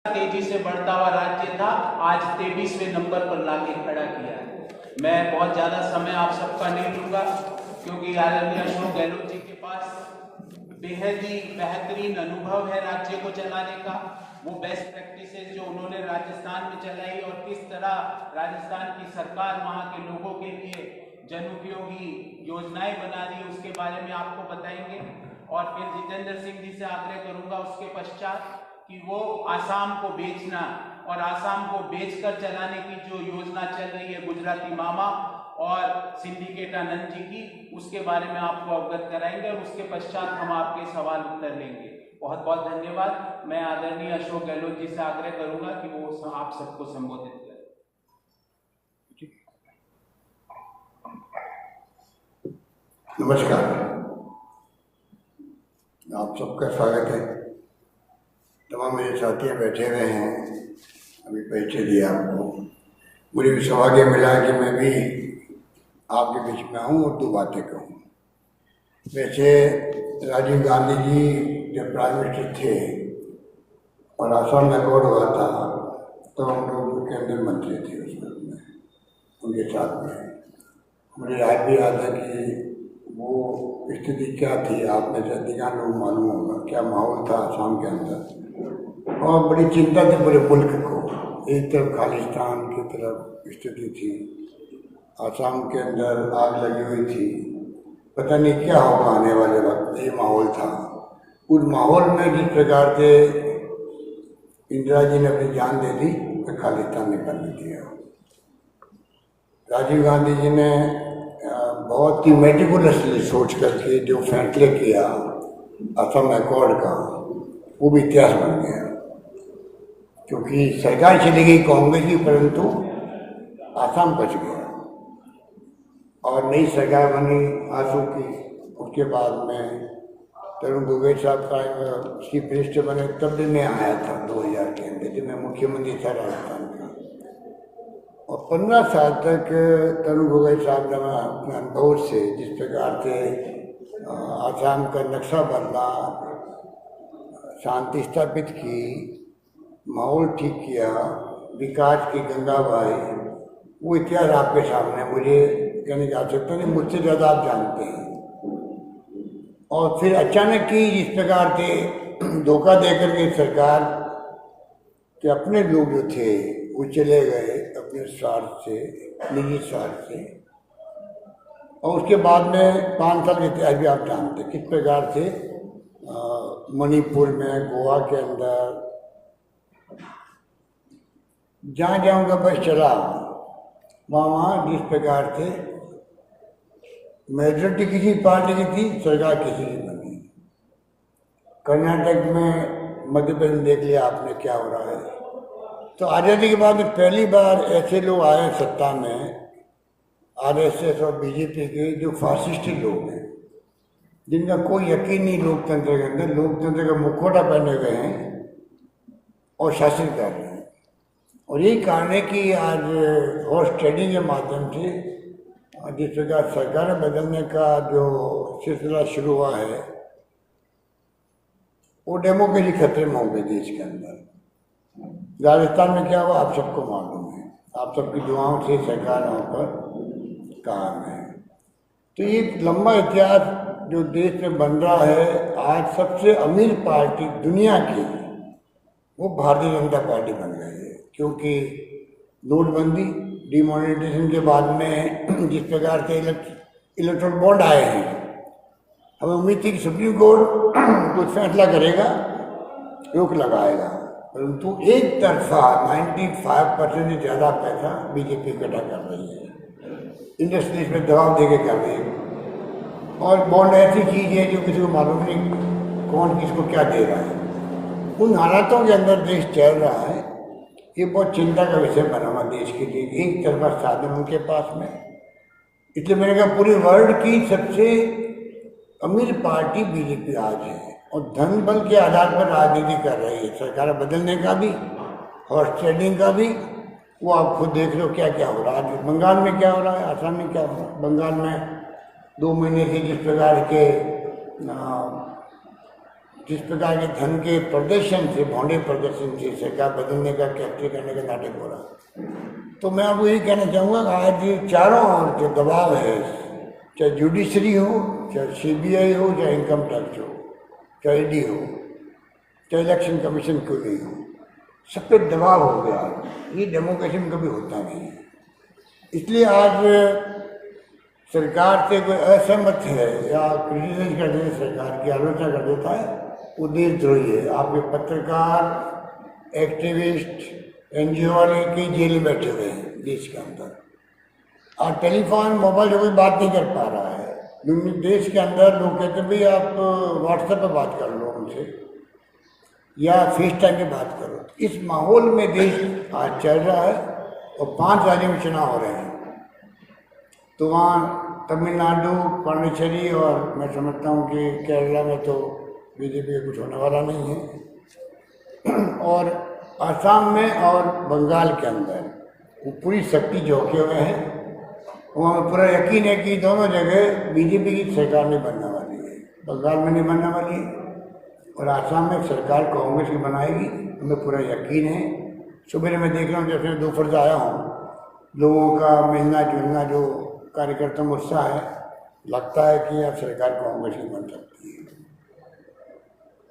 तेजी से बढ़ता हुआ राज्य था, आज 23वें नंबर पर लाके खड़ा किया है। मैं बहुत ज्यादा समय आप सबका नहीं लूंगा क्योंकि आदरणीय अशोक गहलोत जी के पास बेहद ही बेहतरीन अनुभव है राज्य को चलाने का। वो बेस्ट प्रैक्टिसेस जो उन्होंने राजस्थान में चलाई और किस तरह राजस्थान की सरकार वहां के लोगों के लिए जन उपयोगी योजनाएं बना रही है उसके बारे में आपको बताएंगे। और फिर जितेंद्र सिंह जी से आग्रह करूंगा उसके पश्चात कि वो आसाम को बेचना और आसाम को बेचकर चलाने की जो योजना चल रही है गुजराती मामा और सिंडिकेट आनंद जी की, उसके बारे में आपको अवगत कराएंगे और उसके पश्चात हम आपके सवाल उत्तर लेंगे। बहुत बहुत धन्यवाद। मैं आदरणीय अशोक गहलोत जी से आग्रह करूंगा कि वो आप सबको संबोधित करें। नमस्कार, आप सबका स्वागत है। तमाम मेरे साथी बैठे हुए हैं, अभी परिचय दिया आपको। मुझे भी सौभाग्य मिला कि मैं भी आपके बीच में आऊँ और 2 बातें कहूँ। वैसे राजीव गांधी जी जब प्राइम मिनिस्टर थे और आसाम में अकॉर्ड हुआ था तो हम लोग के अंदर मंत्री थे उस वक्त में, उनके साथ में। मुझे आज भी याद है कि वो स्थिति क्या थी, आप में से अधिकांश लोग मालूम होगा क्या माहौल था आसाम के अंदर। और बड़ी चिंता थी पूरे मुल्क को, एक तरफ खालिस्तान की तरफ स्थिति थी, आसाम के अंदर आग लगी हुई थी, पता नहीं क्या होगा आने वाले वक्त, ये माहौल था। उस माहौल में जिस प्रकार से इंदिरा जी ने अपनी जान दे दी तो खालिस्तान ने करने दिया। राजीव गांधी जी ने बहुत ही मेटिकुलसली सोच करके जो फैसले किया असम अकॉर्ड का, वो भी इतिहास बन गया। क्योंकि सरकार चली गई कांग्रेस की, परंतु आसाम बच गया और नई सरकार बनी आंसू की। उसके बाद में तरुण गोगोई साहब का चीफ मिनिस्टर बने, तब भी मैं आया था 2000 के अंदर, जब मैं मुख्यमंत्री था राजस्थान का। और 15 साल तक तरुण गोगोई साहब ने अपने अनुभव से जिस प्रकार से आसाम का नक्शा बदला, शांति स्थापित की, माहौल ठीक किया, विकास की गंगा बहाई, वो इतिहास आपके सामने, मुझे कहने की आवश्यकता नहीं, मुझसे ज़्यादा आप जानते हैं। और फिर अचानक ही जिस प्रकार से धोखा देकर के सरकार के अपने लोग जो थे वो चले गए अपने स्वार्थ से, निजी स्वार्थ से। और उसके बाद में 5 साल के इतिहास भी आप जानते किस प्रकार से मणिपुर में, गोवा के अंदर, जहाँ जहाँ उनका बस चला वहाँ जिस प्रकार से मेजॉरिटी किसी पार्टी की थी, सरकार किसी की बनी। कर्नाटक में, मध्य प्रदेश देख लिया आपने क्या हो रहा है। तो आज़ादी के बाद में पहली बार ऐसे लोग आए सत्ता में, आरएसएस और बीजेपी के, जो फासिस्ट लोग हैं, जिनका कोई यकीन नहीं लोकतंत्र के अंदर, लोकतंत्र का मुखौटा पहने हुए हैं और शासन कर रहे हैं। और यही कारण है कि आज हॉर्स ट्रेडिंग के माध्यम से जिस प्रकार सरकार बदलने का जो सिलसिला शुरू हुआ है, वो डेमोक्रेसी खतरे में हो गई देश के अंदर। राजस्थान में क्या हुआ आप सबको मालूम है, आप सबकी दुआओं से सरकार वहाँ पर कायम है। तो ये लंबा इतिहास जो देश में बन रहा है, आज सबसे अमीर पार्टी दुनिया की वो भारतीय जनता पार्टी बन गई है। क्योंकि नोटबंदी, डिमोनेटाइजेशन के बाद में जिस प्रकार से इलेक्ट्रल बॉन्ड आए हैं, हमें उम्मीद थी कि सुप्रीम कोर्ट कुछ फैसला करेगा, रोक लगाएगा, परंतु एक तरफा 95% से ज़्यादा पैसा बीजेपी इकट्ठा कर रही है, इंडस्ट्रीज में दबाव दे के कर रही है। और बॉन्ड ऐसी चीज़ है जो किसी को मालूम नहीं कौन किसको क्या दे रहा है। उन हालातों के अंदर देश चल रहा है, ये बहुत चिंता का विषय बना हुआ देश के लिए। एक तरफा साधन उनके पास में, इसलिए मैंने कहा पूरे वर्ल्ड की सबसे अमीर पार्टी बीजेपी आज है और धन बल के आधार पर राजनीति कर रही है, सरकार बदलने का भी, हॉर्स ट्रेडिंग का भी। वो आप खुद देख लो क्या क्या हो रहा है। बंगाल में क्या हो रहा है, आसाम में क्या हो रहा है। बंगाल में 2 महीने से जिस प्रकार के जिस प्रकार के धन के प्रदर्शन से, भौंडे प्रदर्शन से सरकार बदलने का, कैप्चर करने का नाटक हो रहा। तो मैं आपको यही कहना चाहूँगा कि आज चारों ओर जो दबाव है, चाहे जुडिशरी हो, चाहे सीबीआई हो, चाहे इनकम टैक्स हो, चाहे ईडी हो, चाहे इलेक्शन कमीशन क्यों नहीं हो, सब पे दबाव हो गया। ये डेमोक्रेसी में कभी होता नहीं है। इसलिए आज सरकार से कोई असहमत है या क्रिटिसाइज कर देता है, सरकार की आलोचना कर देता है, वो देशद्रोही है। आपके पत्रकार, एक्टिविस्ट, एनजीओ वाले कई जेल में बैठे हुए हैं देश के अंदर, और टेलीफोन, मोबाइल से कोई बात नहीं कर पा रहा है। देश के अंदर लोग कहते हैं भाई आप व्हाट्सएप पे बात कर लो उनसे या फेस टाइम पे बात करो। इस माहौल में देश आज चल रहा है और 5 राज्यों में चुनाव हो रहे हैं। तो वहाँ तमिलनाडु, पांडिचेरी और मैं समझता हूँ कि केरला में तो बीजेपी का कुछ होने वाला नहीं है, और असम में और बंगाल के अंदर वो पूरी शक्ति झोंके हुए हैं। वहाँ पूरा यकीन है कि दोनों जगह बीजेपी की सरकार नहीं बनने वाली है। बंगाल में नहीं बनने वाली है और आसाम में सरकार कांग्रेस की बनाएगी, हमें पूरा यकीन है। सुबह मैं देख रहा हूँ, जैसे दोपहर से आया हूँ, लोगों का मिलना जुलना, जो कार्यकर्ता में उत्साह है, लगता है कि अब सरकार कांग्रेस की बन सकती है।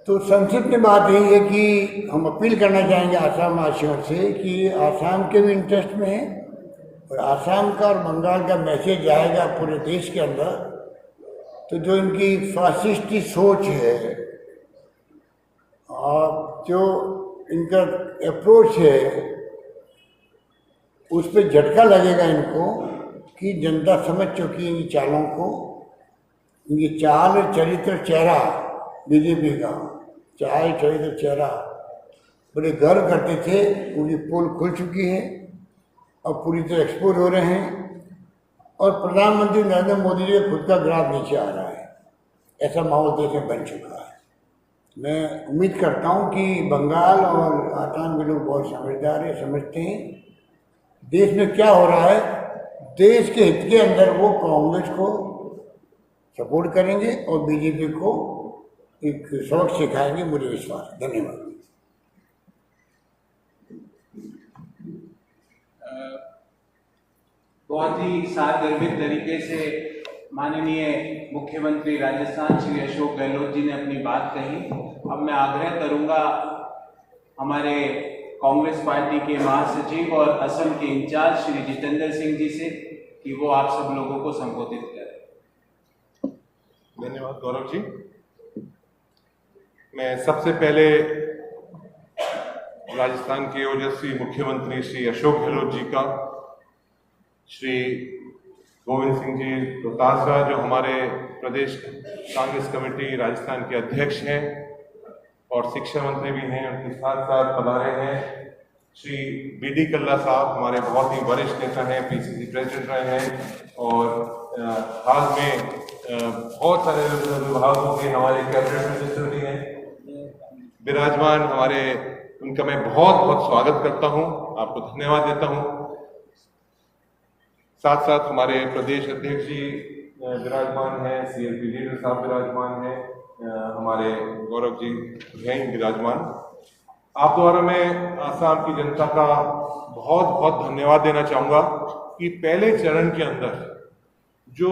तो संसद में बात यही है कि हम अपील करना चाहेंगे आसाम वासियों से कि आसाम के भी इंटरेस्ट में है और आसाम का और बंगाल का मैसेज जाएगा पूरे देश के अंदर। तो जो इनकी फासिस्टी सोच है और जो इनका अप्रोच है, उस पर झटका लगेगा इनको कि जनता समझ चुकी है इनकी चालों को। इनकी चाल, चरित्र, चेहरा, बीजेपी का चाल, चरित्र, चेहरा बड़े गर्व करते थे, पूरी पोल खुल चुकी है और पूरी तरह एक्सपोज हो रहे हैं। और प्रधानमंत्री नरेंद्र मोदी जी का खुद का ग्राफ नीचे आ रहा है, ऐसा माहौल देश में बन चुका है। मैं उम्मीद करता हूँ कि बंगाल और आसाम के लोग बहुत समझदार है, समझते हैं देश में क्या हो रहा है। देश के हित के अंदर वो कांग्रेस को सपोर्ट करेंगे और बीजेपी को एक सबक सिखाएंगे, मुझे विश्वास है। धन्यवाद। बहुत ही सारगर्भित तरीके से माननीय मुख्यमंत्री राजस्थान श्री अशोक गहलोत जी ने अपनी बात कही। अब मैं आग्रह करूंगा हमारे कांग्रेस पार्टी के महासचिव और असम के इंचार्ज श्री जितेंद्र सिंह जी से कि वो आप सब लोगों को संबोधित करें। धन्यवाद गौरव जी। मैं सबसे पहले राजस्थान के ओजस्वी मुख्यमंत्री श्री अशोक गहलोत जी का, श्री गोविंद सिंह जी डोटासरा जो हमारे प्रदेश कांग्रेस कमेटी राजस्थान के अध्यक्ष हैं और शिक्षा मंत्री भी हैं, उनके साथ साथ पधारे हैं श्री बीडी कल्ला साहब, हमारे बहुत ही वरिष्ठ नेता हैं, पीसीसी प्रेसिडेंट रहे हैं और हाल में बहुत सारे विभागों के हमारे कैबिनेट मिनिस्टर भी हैं विराजमान। हमारे उनका मैं बहुत बहुत स्वागत करता हूं, आपको धन्यवाद देता हूं। साथ साथ हमारे प्रदेश अध्यक्ष जी विराजमान हैं, सीएलपी लीडर साहब विराजमान हैं, हमारे गौरव जी हैं विराजमान। आप द्वारा मैं आसाम की जनता का बहुत बहुत धन्यवाद देना चाहूँगा कि पहले चरण के अंदर जो